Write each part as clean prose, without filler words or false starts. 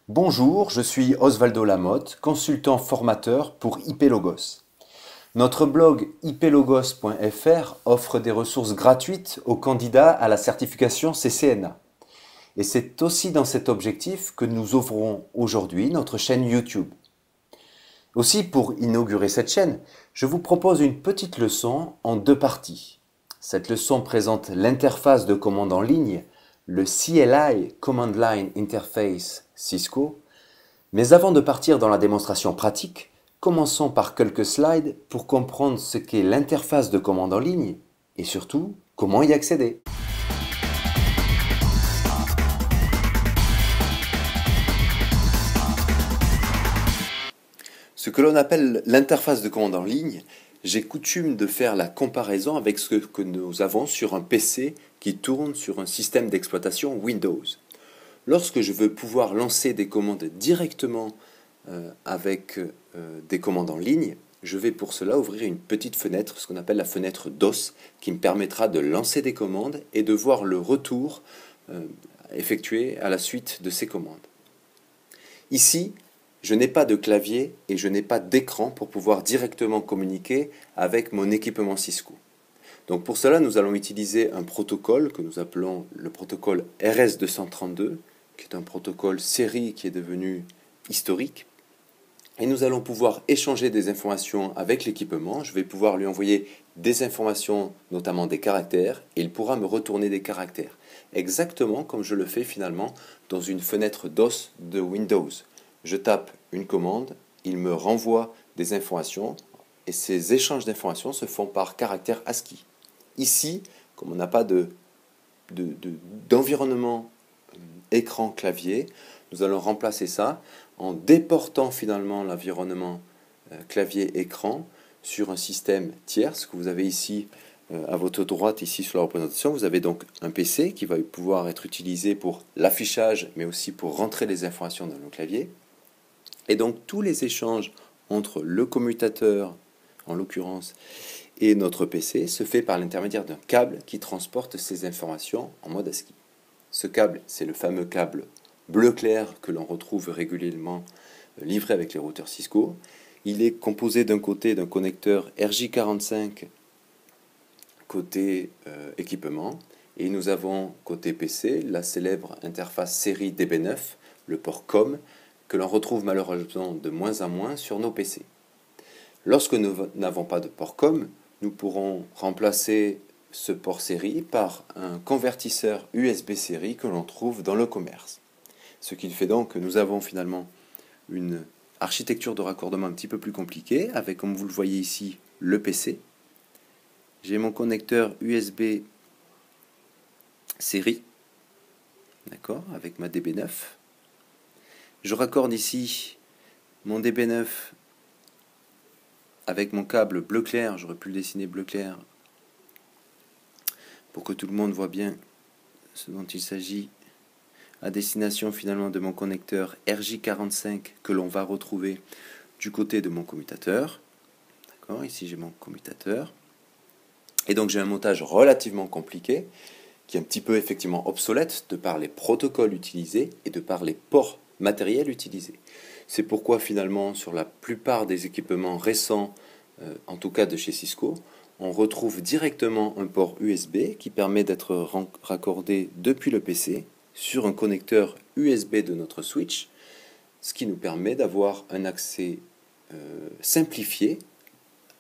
Bonjour, je suis Osvaldo Lamotte, consultant formateur pour IPLogos. Notre blog iplogos.fr offre des ressources gratuites aux candidats à la certification CCNA. Et c'est aussi dans cet objectif que nous ouvrons aujourd'hui notre chaîne YouTube. Aussi, pour inaugurer cette chaîne, je vous propose une petite leçon en deux parties. Cette leçon présente l'interface de commande en ligne, le CLI Command Line Interface Cisco. Mais avant de partir dans la démonstration pratique, commençons par quelques slides pour comprendre ce qu'est l'interface de commande en ligne et surtout comment y accéder. Ce que l'on appelle l'interface de commande en ligne, j'ai coutume de faire la comparaison avec ce que nous avons sur un PC qui tourne sur un système d'exploitation Windows. Lorsque je veux pouvoir lancer des commandes directement avec des commandes en ligne, je vais pour cela ouvrir une petite fenêtre, ce qu'on appelle la fenêtre DOS, qui me permettra de lancer des commandes et de voir le retour effectué à la suite de ces commandes. Ici, je n'ai pas de clavier et je n'ai pas d'écran pour pouvoir directement communiquer avec mon équipement Cisco. Donc pour cela, nous allons utiliser un protocole que nous appelons le protocole RS232, qui est un protocole série qui est devenu historique. Et nous allons pouvoir échanger des informations avec l'équipement. Je vais pouvoir lui envoyer des informations, notamment des caractères, et il pourra me retourner des caractères. Exactement comme je le fais finalement dans une fenêtre DOS de Windows. Je tape une commande, il me renvoie des informations, et ces échanges d'informations se font par caractère ASCII. Ici, comme on n'a pas d'environnement écran-clavier, nous allons remplacer ça en déportant finalement l'environnement clavier-écran sur un système tierce que vous avez ici à votre droite, ici sur la représentation. Vous avez donc un PC qui va pouvoir être utilisé pour l'affichage, mais aussi pour rentrer les informations dans le clavier. Et donc tous les échanges entre le commutateur, en l'occurrence, et notre PC se fait par l'intermédiaire d'un câble qui transporte ces informations en mode ASCII. Ce câble, c'est le fameux câble bleu clair que l'on retrouve régulièrement livré avec les routeurs Cisco. Il est composé d'un côté d'un connecteur RJ45 côté équipement, et nous avons côté PC la célèbre interface série DB9, le port COM, que l'on retrouve malheureusement de moins en moins sur nos PC. Lorsque nous n'avons pas de port COM, nous pourrons remplacer ce port série par un convertisseur USB série que l'on trouve dans le commerce. Ce qui fait donc que nous avons finalement une architecture de raccordement un petit peu plus compliquée, avec, comme vous le voyez ici, le PC. J'ai mon connecteur USB série, d'accord, avec ma DB9. Je raccorde ici mon DB9 avec mon câble bleu clair, j'aurais pu le dessiner bleu clair pour que tout le monde voit bien ce dont il s'agit, à destination finalement de mon connecteur RJ45 que l'on va retrouver du côté de mon commutateur. D'accord, ici j'ai mon commutateur. Et donc j'ai un montage relativement compliqué, qui est un petit peu effectivement obsolète de par les protocoles utilisés et de par les ports matériels utilisés. C'est pourquoi finalement sur la plupart des équipements récents, en tout cas de chez Cisco, on retrouve directement un port USB qui permet d'être raccordé depuis le PC sur un connecteur USB de notre switch, ce qui nous permet d'avoir un accès simplifié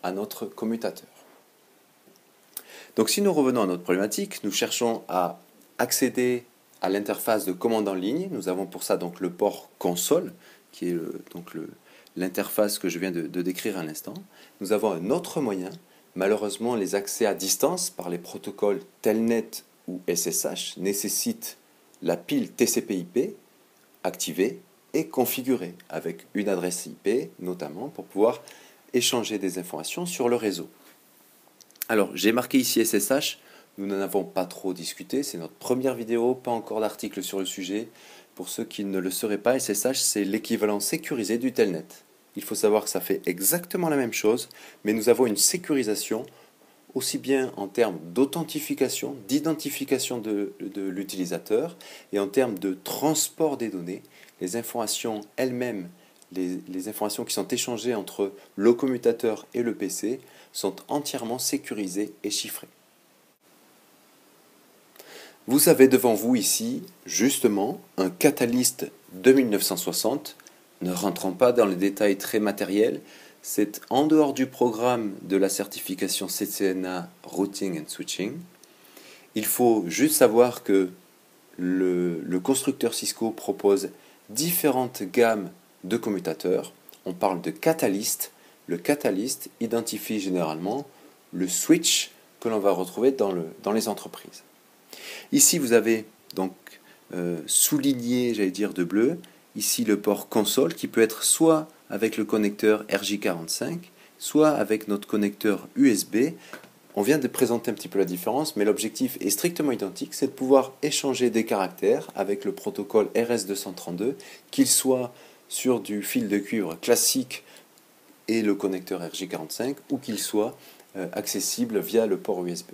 à notre commutateur. Donc si nous revenons à notre problématique, nous cherchons à accéder à l'interface de commande en ligne. Nous avons pour ça donc le port console, qui est l'interface que je viens de décrire à l'instant. Nous avons un autre moyen. Malheureusement, les accès à distance par les protocoles Telnet ou SSH nécessitent la pile TCP/IP activée et configurée avec une adresse IP notamment pour pouvoir échanger des informations sur le réseau. Alors, j'ai marqué ici SSH, nous n'en avons pas trop discuté, c'est notre première vidéo, pas encore d'article sur le sujet. Pour ceux qui ne le sauraient pas, SSH c'est l'équivalent sécurisé du Telnet. Il faut savoir que ça fait exactement la même chose, mais nous avons une sécurisation aussi bien en termes d'authentification, d'identification de l'utilisateur et en termes de transport des données. Les informations elles-mêmes, les informations qui sont échangées entre le commutateur et le PC sont entièrement sécurisées et chiffrées. Vous avez devant vous ici, justement, un Catalyst de 1960. Ne rentrons pas dans les détails très matériels, c'est en dehors du programme de la certification CCNA Routing and Switching. Il faut juste savoir que le constructeur Cisco propose différentes gammes de commutateurs. On parle de Catalyst. Le Catalyst identifie généralement le switch que l'on va retrouver dans les entreprises. Ici, vous avez donc souligné, j'allais dire de bleu, ici le port console qui peut être soit avec le connecteur RJ45, soit avec notre connecteur USB. On vient de présenter un petit peu la différence, mais l'objectif est strictement identique, c'est de pouvoir échanger des caractères avec le protocole RS232, qu'il soit sur du fil de cuivre classique et le connecteur RJ45, ou qu'il soit accessible via le port USB.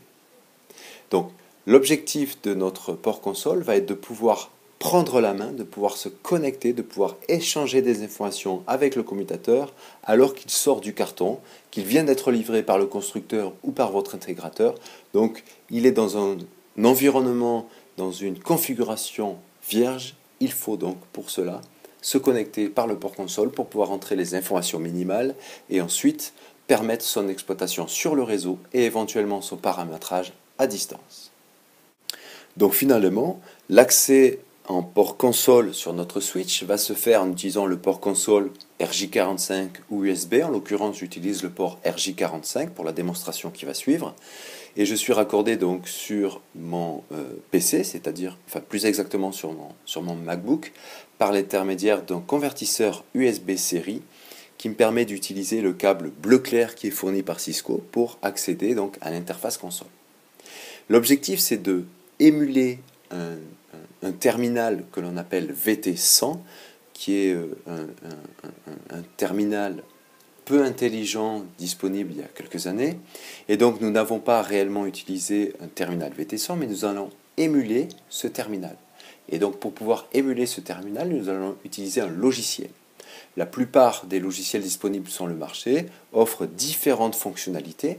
Donc, l'objectif de notre port console va être de pouvoir prendre la main, de pouvoir se connecter, de pouvoir échanger des informations avec le commutateur alors qu'il sort du carton, qu'il vient d'être livré par le constructeur ou par votre intégrateur. Donc il est dans un environnement, dans une configuration vierge. Il faut donc pour cela se connecter par le port console pour pouvoir entrer les informations minimales et ensuite permettre son exploitation sur le réseau et éventuellement son paramétrage à distance. Donc finalement, l'accès en port console sur notre switch va se faire en utilisant le port console RJ45 ou USB. En l'occurrence, j'utilise le port RJ45 pour la démonstration qui va suivre. Et je suis raccordé donc sur mon PC, c'est-à-dire, enfin plus exactement sur mon MacBook, par l'intermédiaire d'un convertisseur USB série qui me permet d'utiliser le câble bleu clair qui est fourni par Cisco pour accéder donc à l'interface console. L'objectif, c'est de émuler un terminal que l'on appelle VT100, qui est un terminal peu intelligent disponible il y a quelques années. Et donc nous n'avons pas réellement utilisé un terminal VT100, mais nous allons émuler ce terminal. Et donc pour pouvoir émuler ce terminal, nous allons utiliser un logiciel. La plupart des logiciels disponibles sur le marché offrent différentes fonctionnalités.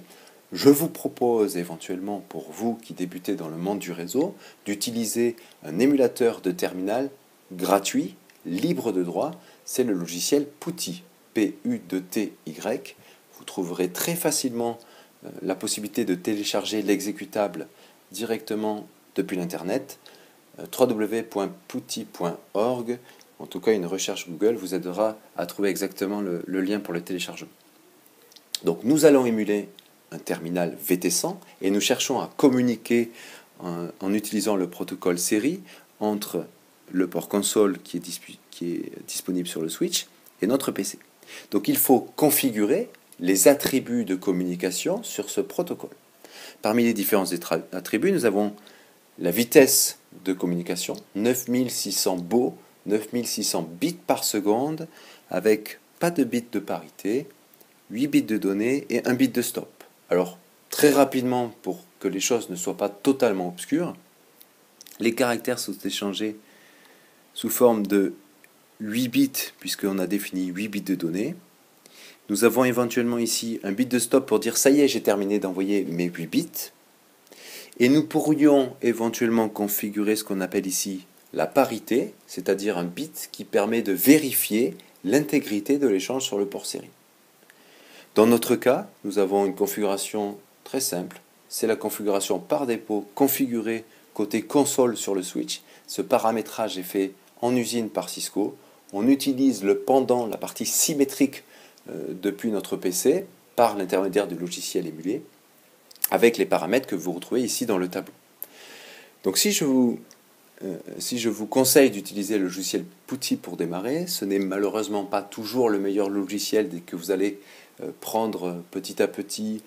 Je vous propose éventuellement, pour vous qui débutez dans le monde du réseau, d'utiliser un émulateur de terminal gratuit, libre de droit. C'est le logiciel PuTTY, P-U-T-Y. Vous trouverez très facilement la possibilité de télécharger l'exécutable directement depuis l'Internet. www.putty.org. En tout cas, une recherche Google vous aidera à trouver exactement le lien pour le téléchargement. Donc nous allons émuler un terminal VT100 et nous cherchons à communiquer en utilisant le protocole série entre le port console qui est disponible sur le switch et notre PC. Donc il faut configurer les attributs de communication sur ce protocole. Parmi les différents attributs, nous avons la vitesse de communication, 9600 baux, 9600 bits par seconde, avec pas de bits de parité, 8 bits de données et 1 bit de stop. Alors, très rapidement, pour que les choses ne soient pas totalement obscures, les caractères sont échangés sous forme de 8 bits, puisqu'on a défini 8 bits de données. Nous avons éventuellement ici un bit de stop pour dire « ça y est, j'ai terminé d'envoyer mes 8 bits ». Et nous pourrions éventuellement configurer ce qu'on appelle ici la parité, c'est-à-dire un bit qui permet de vérifier l'intégrité de l'échange sur le port série. Dans notre cas, nous avons une configuration très simple. C'est la configuration par dépôt configurée côté console sur le switch. Ce paramétrage est fait en usine par Cisco. On utilise le pendant, la partie symétrique depuis notre PC par l'intermédiaire du logiciel émulé avec les paramètres que vous retrouvez ici dans le tableau. Donc si je vous conseille d'utiliser le logiciel PuTTY pour démarrer, ce n'est malheureusement pas toujours le meilleur logiciel dès que vous allez prendre petit à petit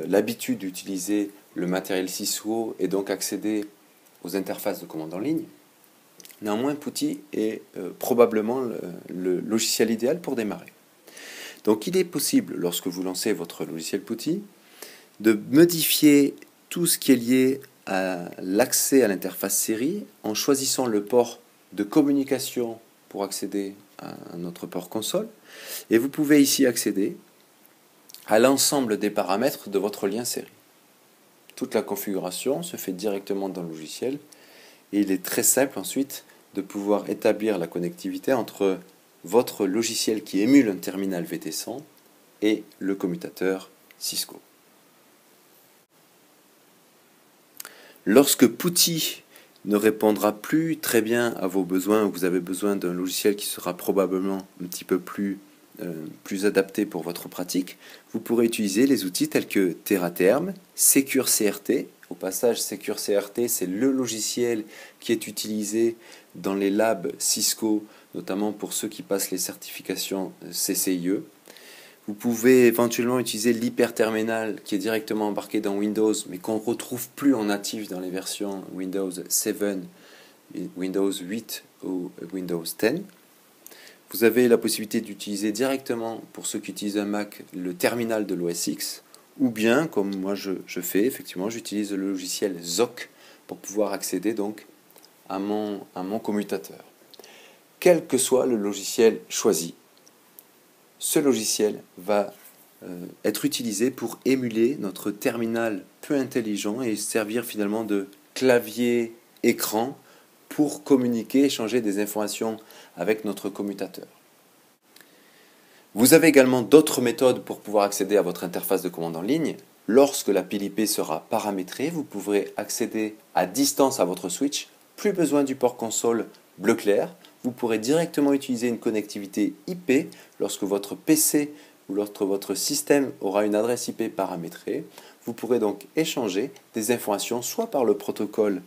l'habitude d'utiliser le matériel Cisco et donc accéder aux interfaces de commande en ligne. Néanmoins, PuTTY est probablement le logiciel idéal pour démarrer. Donc il est possible, lorsque vous lancez votre logiciel PuTTY, de modifier tout ce qui est lié à l'accès à l'interface série en choisissant le port de communication pour accéder à notre port console. Et vous pouvez ici accéder à l'ensemble des paramètres de votre lien série. Toute la configuration se fait directement dans le logiciel et il est très simple ensuite de pouvoir établir la connectivité entre votre logiciel qui émule un terminal VT100 et le commutateur Cisco. Lorsque PuTTY ne répondra plus très bien à vos besoins, ou vous avez besoin d'un logiciel qui sera probablement un petit peu plus adapté pour votre pratique, vous pourrez utiliser les outils tels que TerraTerm, SecureCRT. Au passage, SecureCRT, c'est le logiciel qui est utilisé dans les labs Cisco, notamment pour ceux qui passent les certifications CCIE. Vous pouvez éventuellement utiliser l'hyperterminal qui est directement embarqué dans Windows, mais qu'on ne retrouve plus en natif dans les versions Windows 7, Windows 8 ou Windows 10. Vous avez la possibilité d'utiliser directement, pour ceux qui utilisent un Mac, le terminal de l'OS X, ou bien, comme moi je fais, effectivement, j'utilise le logiciel ZOC pour pouvoir accéder donc à mon commutateur. Quel que soit le logiciel choisi, ce logiciel va être utilisé pour émuler notre terminal peu intelligent et servir finalement de clavier écran pour communiquer, échanger des informations avec notre commutateur. Vous avez également d'autres méthodes pour pouvoir accéder à votre interface de commande en ligne. Lorsque la pile IP sera paramétrée, vous pourrez accéder à distance à votre switch. Plus besoin du port console bleu clair. Vous pourrez directement utiliser une connectivité IP lorsque votre PC ou lorsque votre système aura une adresse IP paramétrée. Vous pourrez donc échanger des informations soit par le protocole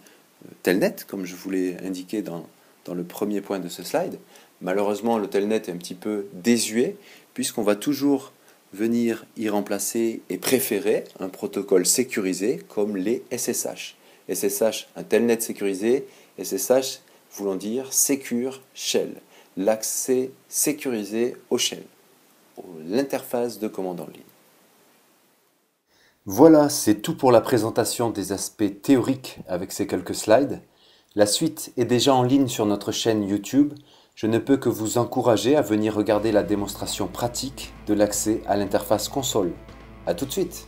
Telnet, comme je vous l'ai indiqué dans le premier point de ce slide. Malheureusement, le Telnet est un petit peu désuet, puisqu'on va toujours venir y remplacer et préférer un protocole sécurisé comme les SSH. SSH, un Telnet sécurisé, SSH voulant dire Secure Shell, l'accès sécurisé au shell, l'interface de commande en ligne. Voilà, c'est tout pour la présentation des aspects théoriques avec ces quelques slides. La suite est déjà en ligne sur notre chaîne YouTube. Je ne peux que vous encourager à venir regarder la démonstration pratique de l'accès à l'interface console. A tout de suite!